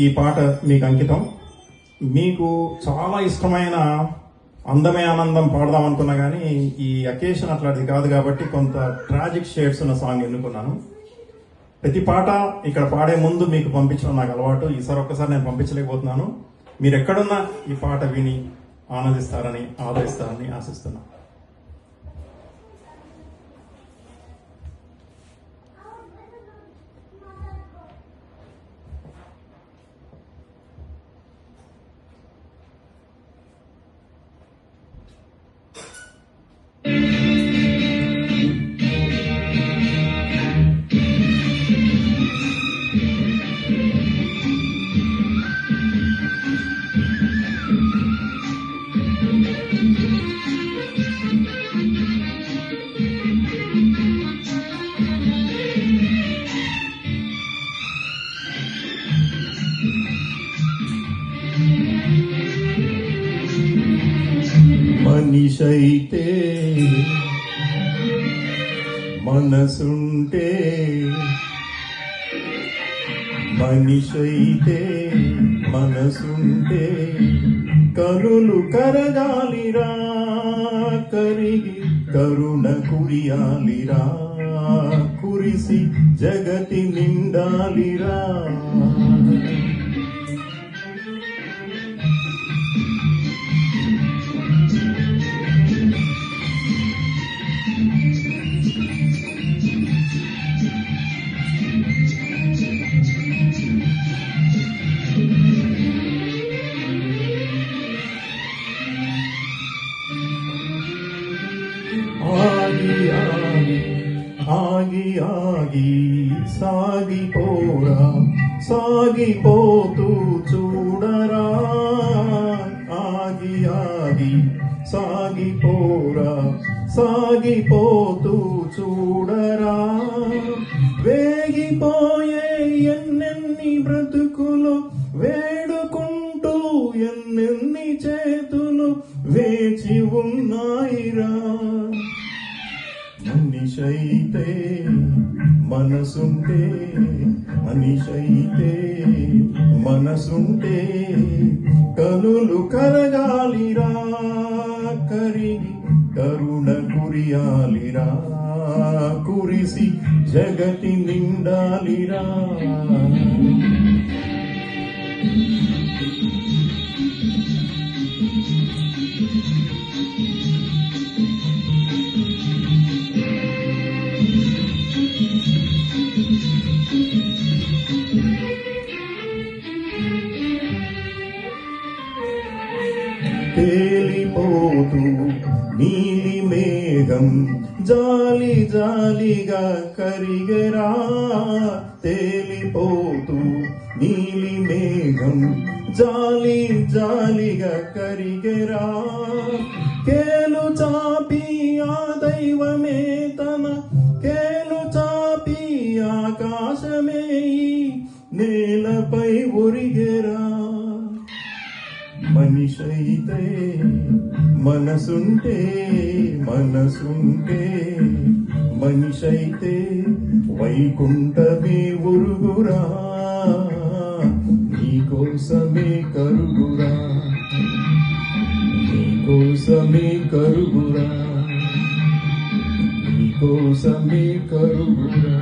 ఈ పాట మీకు అంకితం. మీకు చాలా ఇష్టమైన అందమే ఆనందం పాడదాం అనుకున్నా కానీ ఈ అకేషన్ అట్లాంటిది కాదు కాబట్టి కొంత ట్రాజిక్ షేడ్స్ ఉన్న సాంగ్ ఎన్నుకున్నాను. ప్రతి పాట ఇక్కడ పాడే ముందు మీకు పంపించడం నాకు అలవాటు. ఈసారి ఒక్కసారి నేను పంపించలేకపోతున్నాను. మీరు ఎక్కడున్నా ఈ పాట విని ఆనందిస్తారని ఆదరిస్తారని ఆశిస్తున్నాను. మనిషైతే మనసుంటే, మనిషైతే మనసుంటే కనులు కరగాలిరా, కరిగి కరుణ కురియాలిరా, కురిసి జగతి నిండాలిరా. ఆగి ఆగి సాగిపోరా, సాగిపోతూ చూడరా. ఆగి ఆగి సాగిపోరా, సాగిపోతూ చూడరా. వేగిపోయే ఎన్నెన్ని బ్రతుకులు వేడుకుంటూ ఎన్నెన్ని చేతులు వేచి ఉన్నాయిరా. మనిషైతే మనసుంటే, మనిషైతే మనసుంటే కనులు కరగాలిరా, కరిగి కరుణ కురియాలిరా, కురిసి జగతి నిండాలిరా. తేలిపోతూ నీలి మేఘం జాలి జాలిగా కరిగరా. తేలిపోతూ నీలి మేఘం జాలి జాలిగా కరిగరా. కేలు చాపి ఆ దైవమే తన కేలు చాపి ఆకాశమే నేలపై ఒరిగెరా. మనిషైతే మనసుంటే, మనసుంటే మనిషైతే వైకుంఠమే ఉరుగురా, నీకోసమే కరుగురా, నీకోసమే కరుగురా, నీకోసమే కరుగురా.